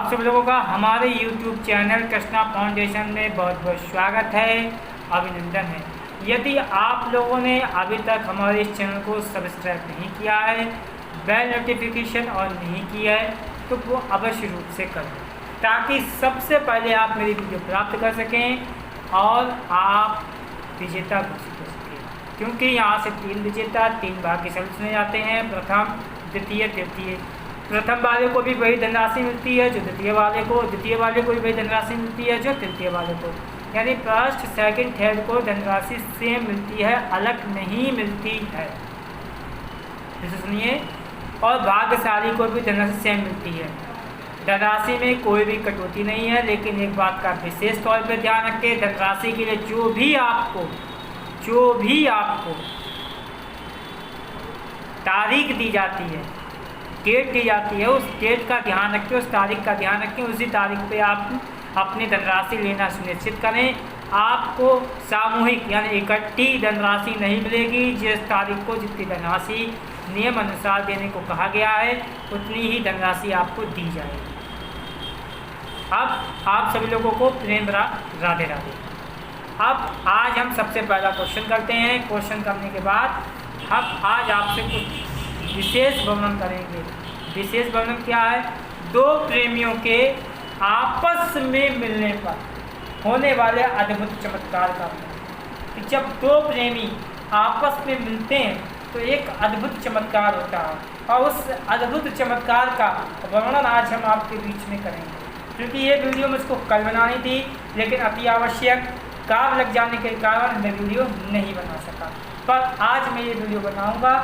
आप सब लोगों का हमारे YouTube चैनल कृष्णा फाउंडेशन में बहुत बहुत स्वागत है, अभिनंदन है। यदि आप लोगों ने अभी तक हमारे इस चैनल को सब्सक्राइब नहीं किया है, बेल नोटिफिकेशन ऑन नहीं किया है, तो वो अवश्य रूप से करें ताकि सबसे पहले आप मेरी वीडियो प्राप्त कर सकें और आप विजेता घोषित कर सकें। क्योंकि यहाँ से 3 विजेता 3 भाग्यशाली चुने जाते हैं, प्रथम द्वितीय तृतीय। प्रथम वाले को भी वही धनराशि मिलती है जो द्वितीय वाले को, द्वितीय वाले को भी वही धनराशि मिलती है जो तृतीय वाले को, यानी फर्स्ट सेकंड थर्ड को धनराशि सेम मिलती है, अलग नहीं मिलती है। इसे सुनिए, और भाग्यशाली को भी धनराशि सेम मिलती है। धनराशि में कोई भी कटौती नहीं है, लेकिन एक बात का विशेष तौर पर ध्यान रखें, धनराशि के लिए जो भी आपको तारीख दी जाती है, डेट दी जाती है, उस डेट का ध्यान रखें, उस तारीख का ध्यान रखें। उसी तारीख पे आप अपनी धनराशि लेना सुनिश्चित करें। आपको सामूहिक यानी इकट्ठी धनराशि नहीं मिलेगी। जिस तारीख को जितनी धनराशि नियम अनुसार देने को कहा गया है उतनी ही धनराशि आपको दी जाएगी। अब आप सभी लोगों को प्रेम भरा राधे राधे। अब आज हम सबसे पहला क्वेश्चन करते हैं। क्वेश्चन करने के बाद हम आज आपसे कुछ विशेष वर्णन करेंगे। विशेष वर्णन क्या है? 2 प्रेमियों के आपस में मिलने पर होने वाले अद्भुत चमत्कार का। जब 2 प्रेमी आपस में मिलते हैं तो एक अद्भुत चमत्कार होता है, और उस अद्भुत चमत्कार का वर्णन आज हम आपके बीच में करेंगे। क्योंकि ये वीडियो मुझको कल बनानी थी, लेकिन अति आवश्यक काम लग जाने के कारण मैं वीडियो नहीं बना सका, पर आज मैं ये वीडियो बनाऊंगा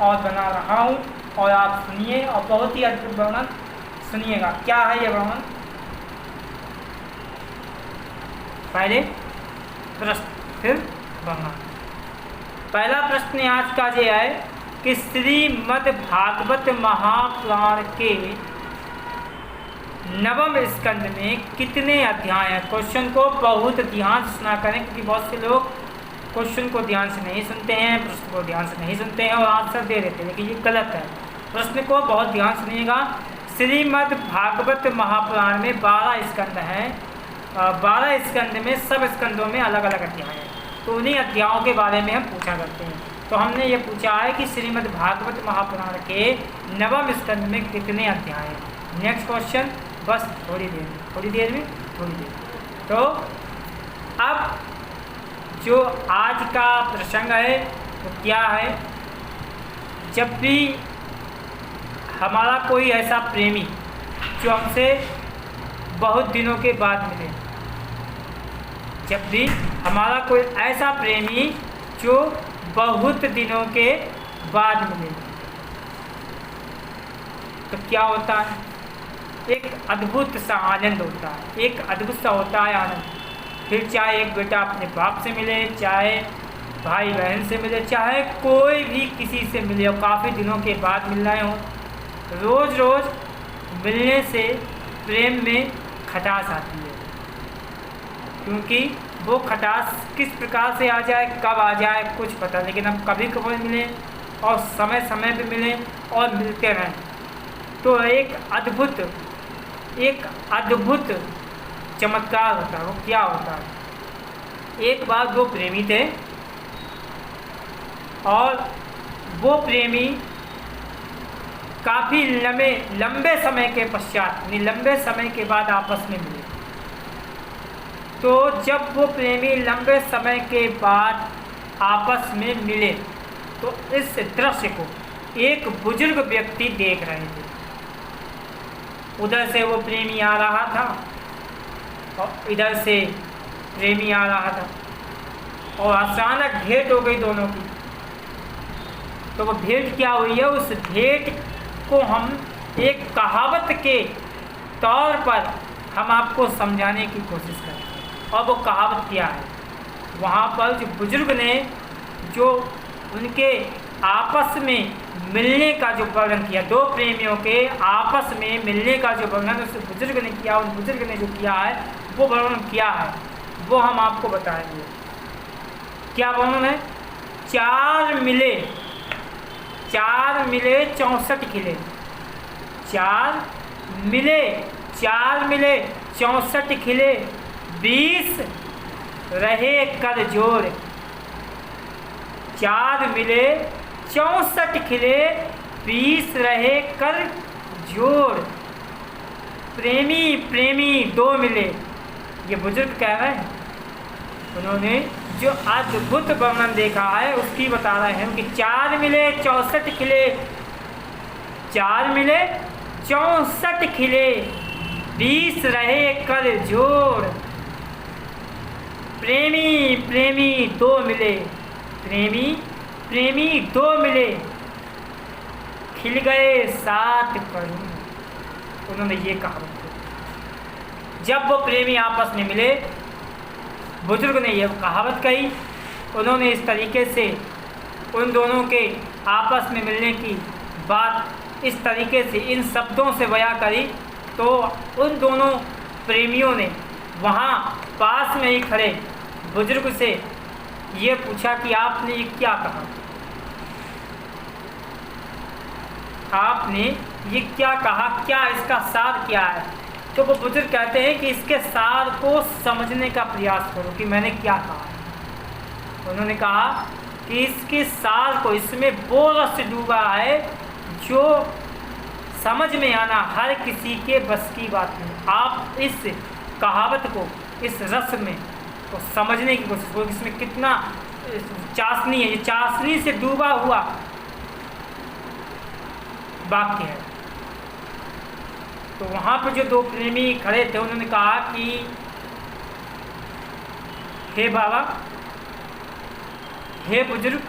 और बना रहा हूँ, और आप सुनिए और बहुत ही अद्भुत वर्णन सुनिएगा। क्या है ये वर्णन? पहले प्रश्न फिर वर्णन। पहला प्रश्न आज का ये है कि श्रीमद् भागवत महापुराण के 9वें स्कंद में कितने अध्याय हैं? क्वेश्चन को बहुत ध्यान से सुना करें, क्योंकि बहुत से लोग क्वेश्चन को ध्यान से नहीं सुनते हैं, प्रश्न को ध्यान से नहीं सुनते हैं और आंसर दे देते हैं, लेकिन ये गलत है। प्रश्न को बहुत ध्यान सुनिएगा। श्रीमद् भागवत महापुराण में 12 स्कंद हैं। 12 स्कंद में सब स्कंदों में अलग अलग अध्याय हैं, तो उन्हीं अध्यायों के बारे में हम पूछा करते हैं। तो हमने ये पूछा है कि श्रीमद् भागवत महापुराण के 9वें स्कंद में कितने अध्याय हैं। नेक्स्ट क्वेश्चन, बस थोड़ी देर में। तो अब जो आज का प्रसंग है वो क्या है? जब भी हमारा कोई ऐसा प्रेमी जो हमसे बहुत दिनों के बाद मिले, जब भी हमारा कोई ऐसा प्रेमी जो बहुत दिनों के बाद मिले, तो क्या होता है? एक अद्भुत सा आनंद होता है, एक अद्भुत सा होता है आनंद। फिर चाहे एक बेटा अपने बाप से मिले, चाहे भाई बहन से मिले, चाहे कोई भी किसी से मिले और काफ़ी दिनों के बाद मिल रहे हों, रोज़ मिलने से प्रेम में खटास आती है। क्योंकि वो खटास किस प्रकार से आ जाए, कब आ जाए कुछ पता, लेकिन हम कभी कभी मिलें और समय पे मिलें और मिलते रहें तो एक अद्भुत चमत्कार होता है। वो क्या होता है? एक बार 2 प्रेमी थे और वो प्रेमी काफ़ी लंबे समय के पश्चात, यानी लंबे समय के बाद आपस में मिले। तो जब वो प्रेमी लंबे समय के बाद आपस में मिले तो इस दृश्य को एक बुजुर्ग व्यक्ति देख रहे थे। उधर से वो प्रेमी आ रहा था और इधर से प्रेमी आ रहा था, और अचानक भेंट हो गई दोनों की। तो वो भेंट क्या हुई है? उस भेंट को हम एक कहावत के तौर पर हम आपको समझाने की कोशिश करते हैं। और वो कहावत क्या है? वहाँ पर जो बुजुर्ग ने जो उनके आपस में मिलने का जो वर्णन किया, 2 प्रेमियों के आपस में मिलने का जो वर्णन उस बुजुर्ग ने किया, उस बुजुर्ग ने जो किया है वो वर्णन क्या है वो हम आपको बताएंगे। क्या वर्णन है? 4 मिले 64 खिले, 4 मिले 4 मिले 64 खिले 20 रहे कर जोड़। 4 मिले 64 खिले 20 रहे कर जोड़। प्रेमी प्रेमी 2 मिले। ये बुजुर्ग कह रहे हैं, उन्होंने जो अद्भुत वर्णन देखा है उसकी बता रहे हैं कि 4 मिले 64 खिले, 4 मिले 64 खिले 20 रहे कर जोड़। प्रेमी प्रेमी 2 मिले, प्रेमी प्रेमी 2 मिले, खिल गए 7 करोड़। उन्होंने ये कहा, जब वो प्रेमी आपस में मिले, बुजुर्ग ने यह कहावत कही। उन्होंने इस तरीके से उन दोनों के आपस में मिलने की बात इस तरीके से इन शब्दों से बयां करी, तो उन दोनों प्रेमियों ने वहाँ पास में ही खड़े बुजुर्ग से ये पूछा कि आपने ये क्या कहा, आपने ये क्या कहा, क्या इसका सार क्या है। तो वो बुजुर्ग कहते हैं कि इसके सार को समझने का प्रयास करो कि मैंने क्या कहा। उन्होंने कहा कि इसके सार को, इसमें वो रस डूबा है जो समझ में आना हर किसी के बस की बात नहीं। आप इस कहावत को, इस रस में तो समझने की कोशिश करो, इसमें कितना चाशनी है। ये चाशनी से डूबा हुआ वाक्य है। तो वहाँ पर जो 2 प्रेमी खड़े थे, उन्होंने कहा कि हे बाबा, हे बुजुर्ग,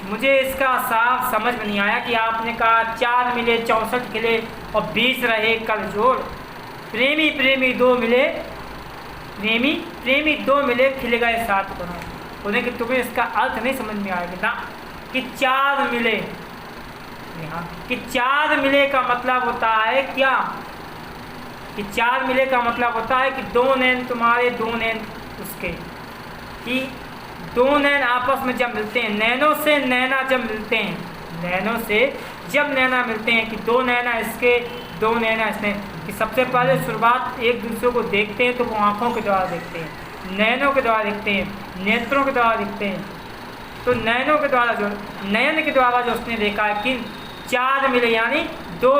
मुझे इसका साफ समझ में नहीं आया कि आपने कहा 4 मिले 64 खिले और 20 रहे कर जोड़। प्रेमी प्रेमी 2 मिले, प्रेमी प्रेमी 2 मिले, खिल गए 7 करोड़। उन्हें कि तुम्हें इसका अर्थ नहीं समझ में आएगा ना कि 4 मिले, कि 4 मिले का मतलब होता है क्या, कि 4 मिले का मतलब होता है कि 2 नैन तुम्हारे 2 नैन उसके, कि 2 नैन आपस में जब मिलते हैं, नैनों से नैना जब मिलते हैं, नैनों से जब नैना मिलते हैं, कि 2 नैना इसके 2 नैना इसने, कि सबसे पहले शुरुआत एक दूसरे को देखते हैं तो वो आँखों के द्वारा देखते हैं, नैनों के द्वारा देखते हैं, नेत्रों के द्वारा देखते हैं। तो नैनों के द्वारा जो, नयन के द्वारा जो उसने देखा है कि 4 मिले, यानी 2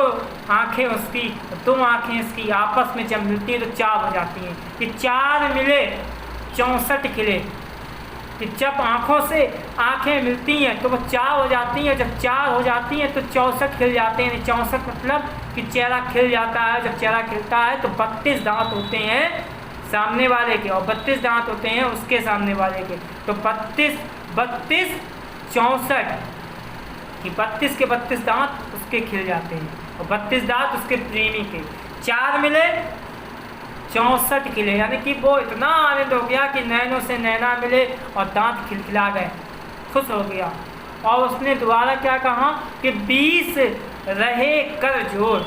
आँखें उसकी, 2 आँखें इसकी आपस में जब मिलती हैं तो 4 हो जाती हैं। कि 4 मिले 64 खिले, कि जब आँखों से आँखें मिलती हैं तो वो 4 हो जाती हैं, जब 4 हो जाती हैं तो 64 खिल जाते हैं। 64 मतलब कि चेहरा खिल जाता है। जब चेहरा खिलता है तो 32 दांत होते हैं सामने वाले के और 32 दांत होते हैं उसके सामने वाले के। तो 32 32 64 कि 32 के 32 दांत उसके खिल जाते हैं और 32 दांत उसके प्रेमी के। 4 मिले 64 खिले, यानी कि वो इतना आनंद हो गया कि नैनों से नैना मिले और दांत खिलखिला गए, खुश हो गया। और उसने दोबारा क्या कहा कि 20 रहे कर जोड़।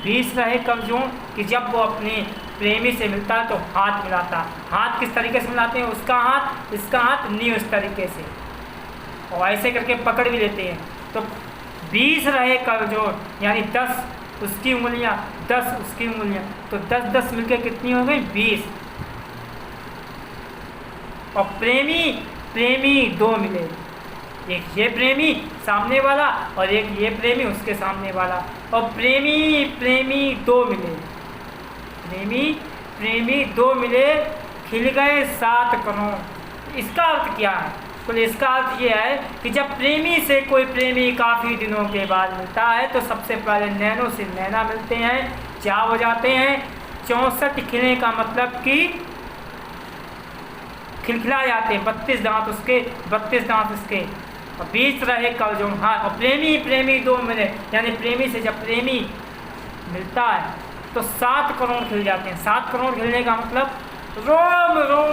20 रहे कर जोड़ कि जब वो अपने प्रेमी से मिलता है तो हाथ मिलाता। हाथ किस तरीके से मिलाते हैं, उसका हाथ इसका हाथ नहीं, उस तरीके से, और ऐसे करके पकड़ भी लेते हैं। तो 20 रहे कर जोड़, यानी 10 उसकी उंगलियां 10 उसकी उंगलियां, तो 10-10 मिलकर कितनी हो गई 20। और प्रेमी प्रेमी 2 मिले, एक ये प्रेमी सामने वाला और एक ये प्रेमी उसके सामने वाला। और प्रेमी प्रेमी 2 मिले, प्रेमी प्रेमी 2 मिले, खिल गए 7 करोड़। इसका अर्थ क्या है? तो इसका अर्थ ये है कि जब प्रेमी से कोई प्रेमी काफ़ी दिनों के बाद मिलता है तो सबसे पहले नैनों से नैना मिलते हैं, 4 हो जाते हैं। 64 खिलने का मतलब कि खिलखिला जाते हैं, 32 दांत उसके 32 दांत उसके, और 20 रहे कर जोड़। हाँ, और प्रेमी प्रेमी 2 मिले, यानी प्रेमी से जब प्रेमी मिलता है तो 7 करोड़ खिल जाते हैं। 7 करोड़ खिलने का मतलब रोम रोम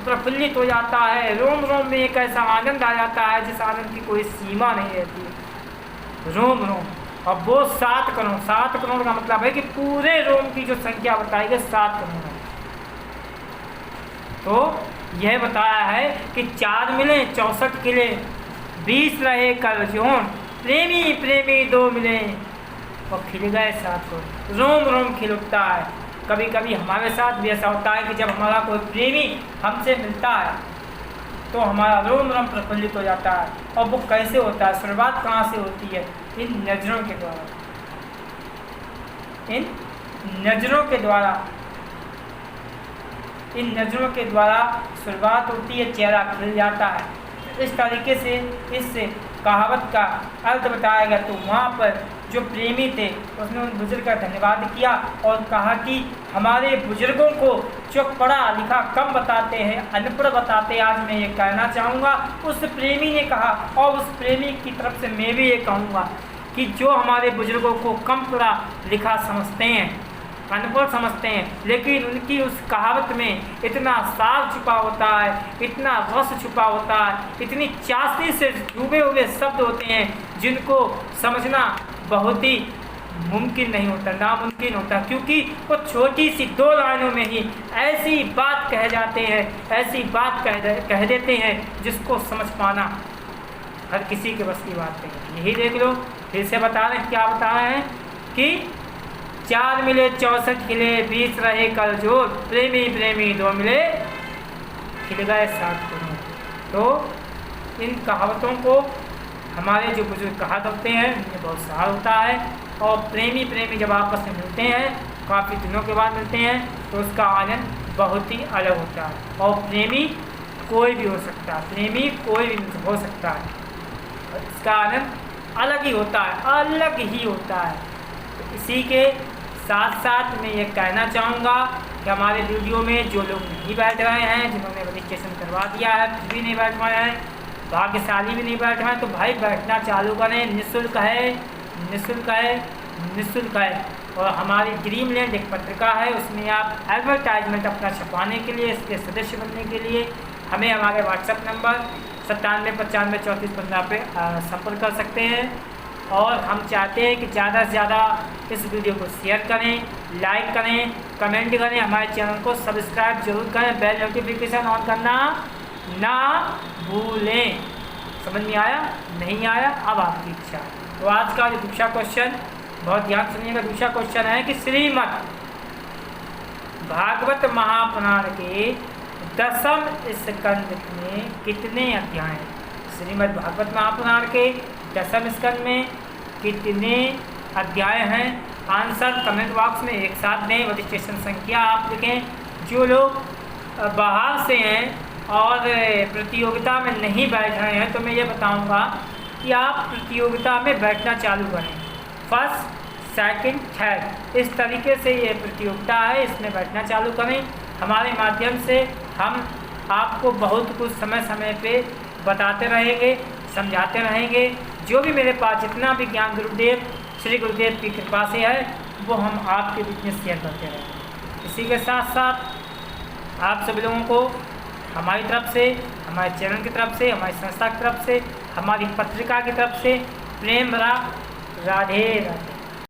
प्रफुल्लित हो जाता है, रोम रोम में एक ऐसा आनंद आ जाता है जिस आनंद की कोई सीमा नहीं रहती है, रोम रोम। और वो 7 करोड़, 7 करोड़ का मतलब है कि पूरे रोम की जो संख्या बताई गई 7 करोड़ है। तो यह बताया है कि 4 मिले 64 खिले, 20 रहे कर जोड़। प्रेमी प्रेमी 2 मिले, और खिल गए साथ को, रोम रोम खिल उठता है। कभी कभी हमारे साथ भी ऐसा होता है कि जब हमारा कोई प्रेमी हमसे मिलता है तो हमारा रोम रोम प्रफुल्लित हो जाता है। और वो कैसे होता है, शुरुआत कहाँ से होती है? इन नज़रों के द्वारा, इन नज़रों के द्वारा, इन नज़रों के द्वारा शुरुआत होती है, चेहरा खिल जाता है। इस तरीके से इस कहावत का अर्थ बताया गया। तो वहाँ पर जो प्रेमी थे उसने उन बुजुर्ग का धन्यवाद किया और कहा कि हमारे बुजुर्गों को जो पढ़ा लिखा कम बताते हैं, अनपढ़ बताते हैं, आज मैं ये कहना चाहूँगा। उस प्रेमी ने कहा और उस प्रेमी की तरफ से मैं भी ये कहूँगा कि जो हमारे बुजुर्गों को कम पढ़ा लिखा समझते हैं, अनपढ़ समझते हैं, लेकिन उनकी उस कहावत में इतना सार छुपा होता है, इतना रस छुपा होता है, इतनी चाशनी से डूबे हुए शब्द होते हैं जिनको समझना बहुत ही मुमकिन नहीं होता, नामुमकिन होता। क्योंकि वो छोटी सी 2 लाइनों में ही ऐसी बात कह जाते हैं, ऐसी बात कह देते हैं जिसको समझ पाना हर किसी के बस की बात नहीं। यही देख लो, फिर से बता रहे हैं, क्या बता रहे हैं कि 4 मिले 64 खिले, 20 रहे कल जोर, प्रेमी प्रेमी 2 मिले खिल गए 7 गुण। तो इन कहावतों को हमारे जो बुजुर्ग कहा करते हैं उनमें बहुत सार होता है। और प्रेमी प्रेमी जब आपस में मिलते हैं, काफ़ी दिनों के बाद मिलते हैं, तो उसका आनंद बहुत ही अलग होता है। और प्रेमी कोई भी हो सकता है, प्रेमी कोई भी हो सकता है, इसका आनंद अलग ही होता है, अलग ही होता है। तो इसी के साथ साथ मैं ये कहना चाहूँगा कि हमारे वीडियो में जो लोग नहीं बैठ रहे हैं, जिन्होंने रजिस्ट्रेशन करवा दिया है फिर भी नहीं बैठ पाए हैं, भाग्यशाली भी नहीं बैठ रहे हैं, तो भाई बैठना चालू करें। निःशुल्क है, निःशुल्क है, निःशुल्क है। और हमारी ड्रीम लैंड एक पत्रिका है, उसमें आप एडवर्टाइजमेंट अपना छपवाने के लिए, इसके सदस्य बनने के लिए हमें हमारे व्हाट्सएप नंबर 9795 3415 पे संपर्क कर सकते हैं। और हम चाहते हैं कि ज़्यादा से ज़्यादा इस वीडियो को शेयर करें, लाइक करें, कमेंट करें, हमारे चैनल को सब्सक्राइब जरूर करें, बेल नोटिफिकेशन ऑन करना ना भूलें। समझ में आया? नहीं आया? अब आपकी इच्छा। तो आज का जो दूसरा क्वेश्चन, बहुत ध्यान सुनिएगा, दूसरा क्वेश्चन है कि श्रीमद् भागवत महापुराण के 10वें स्कंद में कितने अध्याय हैं? श्रीमद् भागवत महापुराण के 10वें स्कंद में कितने अध्याय हैं? आंसर कमेंट बॉक्स में एक साथ दें, रजिस्ट्रेशन संख्या आप लिखें। जो लोग बाहर से हैं और प्रतियोगिता में नहीं बैठ रहे हैं, तो मैं ये बताऊंगा कि आप प्रतियोगिता में बैठना चालू करें। फर्स्ट, सेकंड, थर्ड, इस तरीके से ये प्रतियोगिता है, इसमें बैठना चालू करें। हमारे माध्यम से हम आपको बहुत कुछ समय समय पे बताते रहेंगे, समझाते रहेंगे। जो भी मेरे पास जितना भी ज्ञान गुरुदेव श्री गुरुदेव की कृपा से है, वो हम आपके बीच में शेयर करते रहेंगे। इसी के साथ साथ आप सभी लोगों को हमारी तरफ से, हमारे चैनल की तरफ से, हमारी संस्था की तरफ से, हमारी पत्रिका की तरफ से प्रेम भरा राधे राधे।